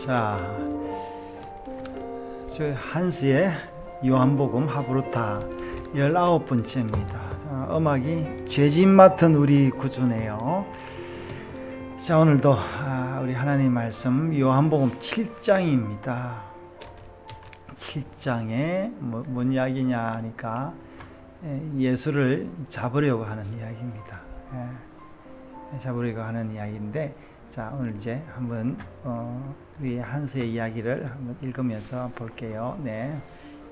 자, 저 한스의 요한복음 하브루타 19번째입니다. 자, 음악이 죄짐 맡은 우리 구주네요. 자, 오늘도 우리 하나님 말씀 요한복음 7장입니다. 7장에 뭔 이야기냐 하니까 예수를 잡으려고 하는 이야기입니다. 잡으려고 하는 이야기인데, 자, 오늘 이제 한번 우리 한스의 이야기를 한번 읽으면서 볼게요. 네.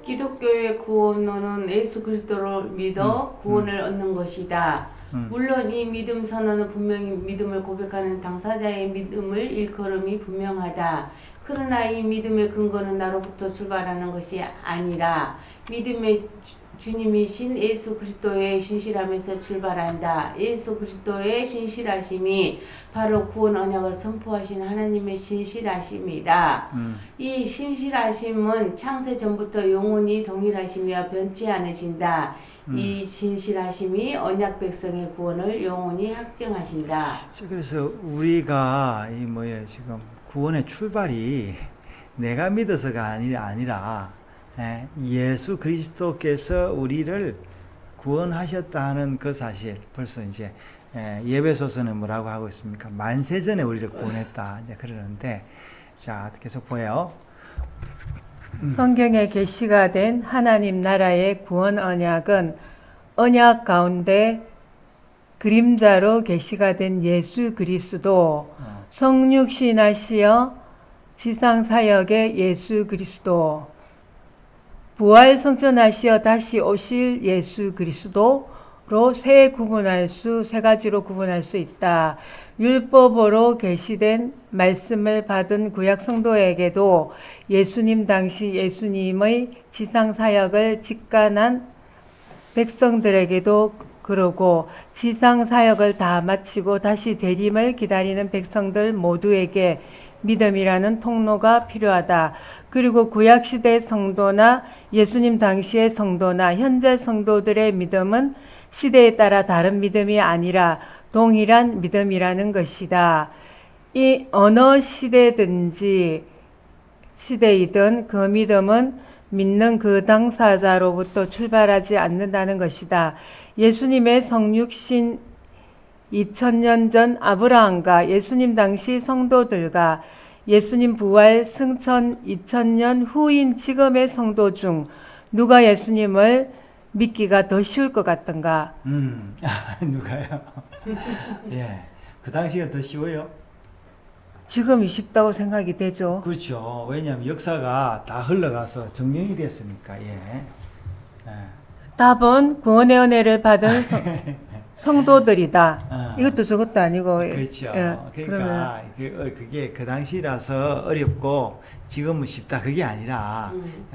기독교의 구원론은 예수 그리스도를 믿어 구원을 얻는 것이다. 물론 이 믿음 선언은 분명히 믿음을 고백하는 당사자의 믿음을 일컬음이 분명하다. 그러나 이 믿음의 근거는 나로부터 출발하는 것이 아니라 믿음의 주님이신 예수 그리스도의 신실함에서 출발한다. 예수 그리스도의 신실하심이 바로 구원 언약을 선포하신 하나님의 신실하심이다. 이 신실하심은 창세 전부터 영원히 동일하시며 변치 않으신다. 이 신실하심이 언약 백성의 구원을 영원히 확증하신다. 그래서 우리가 지금 구원의 출발이 내가 믿어서가 아니라 예수 그리스도께서 우리를 구원하셨다는 그 사실, 벌써 이제 예배소서는 뭐라고 하고 있습니까? 만세전에 우리를 구원했다 이제 그러는데, 자, 계속 보여요. 성경에 계시가 된 하나님 나라의 구원 언약은 언약 가운데 그림자로 계시가 된 예수 그리스도, 성육신하시어 지상 사역의 예수 그리스도, 부활 성천하시어 다시 오실 예수 그리스도로 세 가지로 구분할 수 있다. 율법으로 계시된 말씀을 받은 구약 성도에게도 예수님 당시 예수님의 지상 사역을 직관한 백성들에게도 그러고, 지상 사역을 다 마치고 다시 대림을 기다리는 백성들 모두에게 믿음이라는 통로가 필요하다. 그리고 구약시대 성도나 예수님 당시의 성도나 현재 성도들의 믿음은 시대에 따라 다른 믿음이 아니라 동일한 믿음이라는 것이다. 이 어느 시대이든 그 믿음은 믿는 그 당사자로부터 출발하지 않는다는 것이다. 예수님의 성육신 2000년 전 아브라함과 예수님 당시 성도들과 예수님 부활 승천 2000년 후인 지금의 성도 중 누가 예수님을 믿기가 더 쉬울 것 같던가? 누가요? 예, 그 당시가 더 쉬워요. 지금이 쉽다고 생각이 되죠. 그렇죠. 왜냐하면 역사가 다 흘러가서 증명이 됐으니까. 답은 구원의 은혜를 받은 성도들이다. 이것도 저것도 아니고. 그렇죠. 그러니까 그게 그 당시라서 어렵고 지금은 쉽다 그게 아니라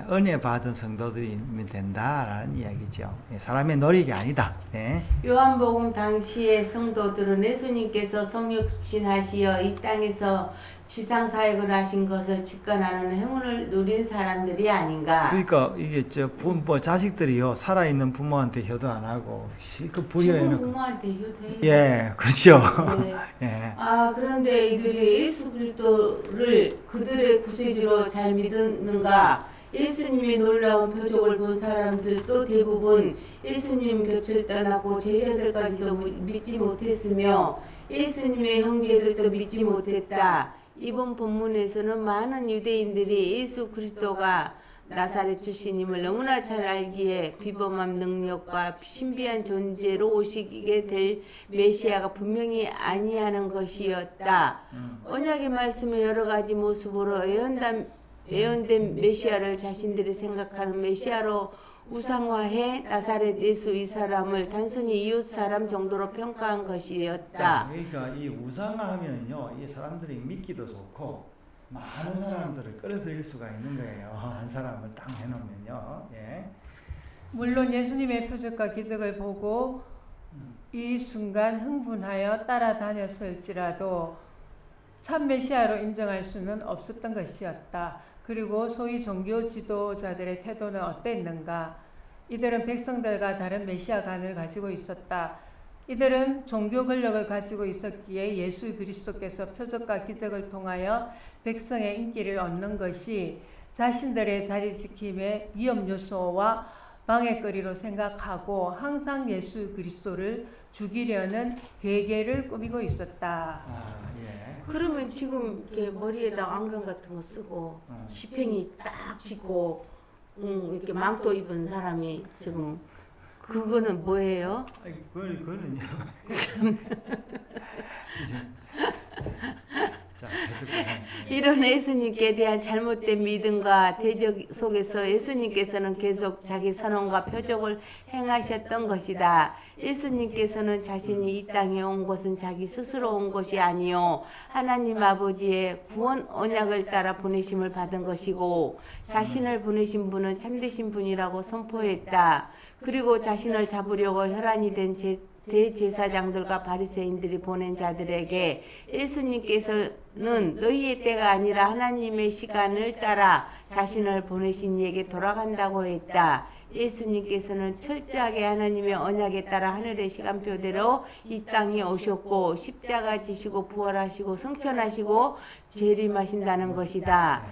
은혜 받은 성도들이면 된다라는 이야기죠. 사람의 노력이 아니다. 네. 요한복음 당시의 성도들은 예수님께서 성육신하시어 이 땅에서 지상 사역을 하신 것을 직관하는 행운을 누린 사람들이 아닌가. 그러니까 이게 자식들이요, 살아있는 부모한테 효도 안 하고 실컷 부려해놓고. 죽은 부모한테 효도해요. 예, 그렇죠. 네. 예. 그런데 이들이 예수 그리스도를 그들의 구세주로 잘 믿는가? 예수님의 놀라운 표적을 본 사람들도 대부분 예수님 곁을 떠나고 제자들까지도 믿지 못했으며 예수님의 형제들도 믿지 못했다. 이번 본문에서는 많은 유대인들이 예수 그리스도가 나사렛 출신임을 너무나 잘 알기에 비범한 능력과 신비한 존재로 오시게 될 메시아가 분명히 아니하는 것이었다. 언약의 말씀의 여러 가지 모습으로 예언된 메시아를 자신들이 생각하는 메시아로 우상화해 나사렛 예수 이 사람을 단순히 이웃 사람 정도로 평가한 것이었다. 그러니까 이 우상화하면요, 이 사람들이 믿기도 좋고 많은 사람들을 끌어들일 수가 있는 거예요. 한 사람을 딱 해놓으면요. 예. 물론 예수님의 표적과 기적을 보고 이 순간 흥분하여 따라다녔을지라도 참 메시아로 인정할 수는 없었던 것이었다. 그리고 소위 종교 지도자들의 태도는 어땠는가? 이들은 백성들과 다른 메시아관을 가지고 있었다. 이들은 종교 권력을 가지고 있었기에 예수 그리스도께서 표적과 기적을 통하여 백성의 인기를 얻는 것이 자신들의 자리 지킴의 위험 요소와 방해거리로 생각하고 항상 예수 그리스도를 죽이려는 괴계를 꾸미고 있었다. 예. 그러면 지금 이렇게 머리에다 안경 같은 거 쓰고 지팽이 딱 짚고 이렇게 망토 입은 사람이 지금 그거는 뭐예요? 그거는요. 자, 이런 예수님께 대한 잘못된 믿음과 대적 속에서 예수님께서는 계속 자기 선언과 표적을 행하셨던 것이다. 예수님께서는 자신이 이 땅에 온 것은 자기 스스로 온 것이 아니요 하나님 아버지의 구원 언약을 따라 보내심을 받은 것이고 자신을 보내신 분은 참되신 분이라고 선포했다. 그리고 자신을 잡으려고 혈안이 된 대제사장들과 바리새인들이 보낸 자들에게 예수님께서는 너희의 때가 아니라 하나님의 시간을 따라 자신을 자신신 이에게 돌아간다고 했다. 예수님께서는 철저하게 하나님의 언약에 따라 하늘의 시간표대로 이 땅에 오셨고 십자가 지시고 부활하시고 승천하시고 재림하신다는 것이다.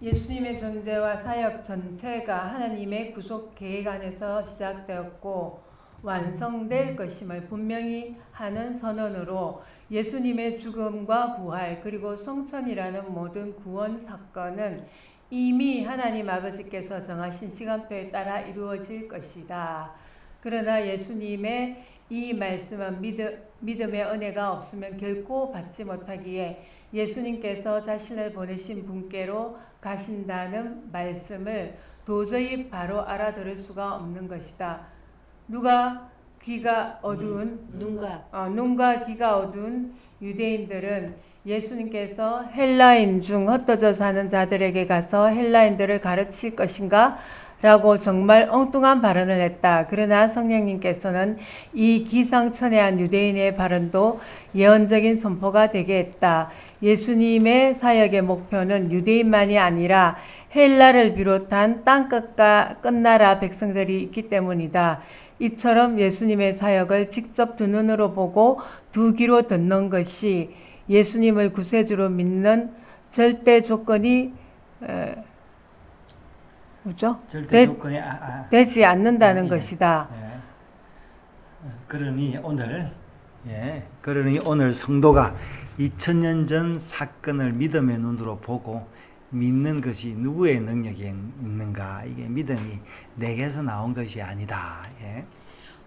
예수님의 존재와 사역 전체가 하나님의 구속 계획 안에서 시작되었고 완성될 것임을 분명히 하는 선언으로 예수님의 죽음과 부활 그리고 성천이라는 모든 구원 사건은 이미 하나님 아버지께서 정하신 시간표에 따라 이루어질 것이다. 그러나 예수님의 이 말씀은 믿음의 은혜가 없으면 결코 받지 못하기에 예수님께서 자신을 보내신 분께로 가신다는 말씀을 도저히 바로 알아들을 수가 없는 것이다. 누가 귀가 어두운 눈과 귀가 어두운 유대인들은 예수님께서 헬라인 중 흩어져 사는 자들에게 가서 헬라인들을 가르칠 것인가? 라고 정말 엉뚱한 발언을 했다. 그러나 성령님께서는 이 기상천외한 유대인의 발언도 예언적인 선포가 되게 했다. 예수님의 사역의 목표는 유대인만이 아니라 헬라를 비롯한 땅끝과 끝나라 백성들이 있기 때문이다. 이처럼 예수님의 사역을 직접 두 눈으로 보고 두 귀로 듣는 것이 예수님을 구세주로 믿는 절대 조건이 뭐죠? 절대 조건이 되지 않는다는 것이다. 그러니 오늘 성도가 2000년 전 사건을 믿음의 눈으로 보고 믿는 것이 누구의 능력이 있는가? 이게 믿음이 내게서 나온 것이 아니다. 예.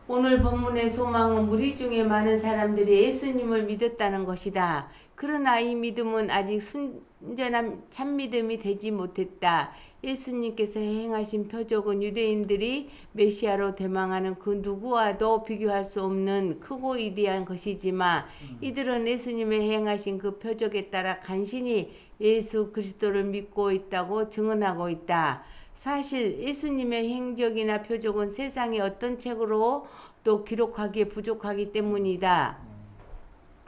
오늘 본문의 소망은 무리 중에 많은 사람들이 예수님을 믿었다는 것이다. 그러나 이 믿음은 아직 순전한 참 믿음이 되지 못했다. 예수님께서 행하신 표적은 유대인들이 메시아로 대망하는 그 누구와도 비교할 수 없는 크고 위대한 것이지만 이들은 예수님의 행하신 그 표적에 따라 간신히 예수 그리스도를 믿고 있다고 증언하고 있다. 사실 예수님의 행적이나 표적은 세상의 어떤 책으로 또 기록하기에 부족하기 때문이다.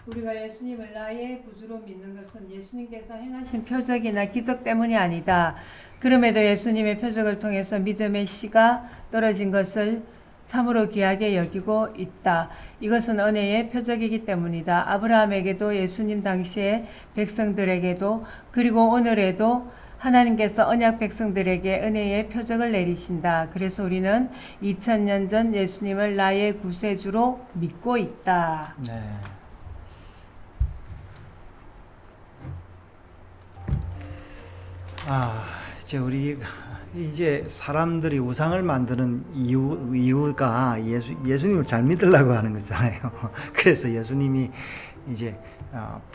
우리가 예수님을 나의 구주로 믿는 것은 예수님께서 행하신 표적이나 기적 때문이 아니다. 그럼에도 예수님의 표적을 통해서 믿음의 씨가 떨어진 것을 참으로 귀하게 여기고 있다. 이것은 은혜의 표적이기 때문이다. 아브라함에게도 예수님 당시의 백성들에게도 그리고 오늘에도 하나님께서 언약 백성들에게 은혜의 표적을 내리신다. 그래서 우리는 2000년 전 예수님을 나의 구세주로 믿고 있다. 네. 이제 사람들이 우상을 만드는 이유가 예수님을 잘 믿으려고 하는 거잖아요. 그래서 예수님이 이제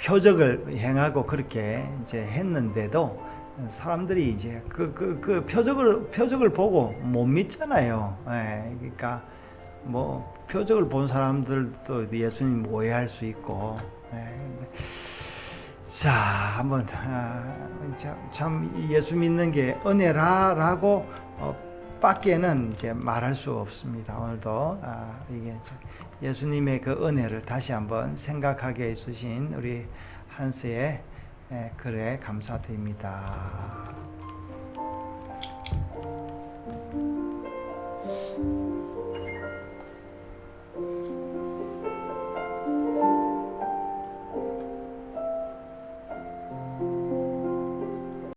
표적을 행하고 그렇게 이제 했는데도 사람들이 이제 그 표적을 보고 못 믿잖아요. 예, 그러니까 뭐 표적을 본 사람들도 예수님 오해할 수 있고. 예, 자, 한번 참 예수 믿는 게 은혜라라고 밖에는 이제 말할 수 없습니다. 오늘도 이게 예수님의 그 은혜를 다시 한번 생각하게 해주신 우리 한스의 글에 감사드립니다.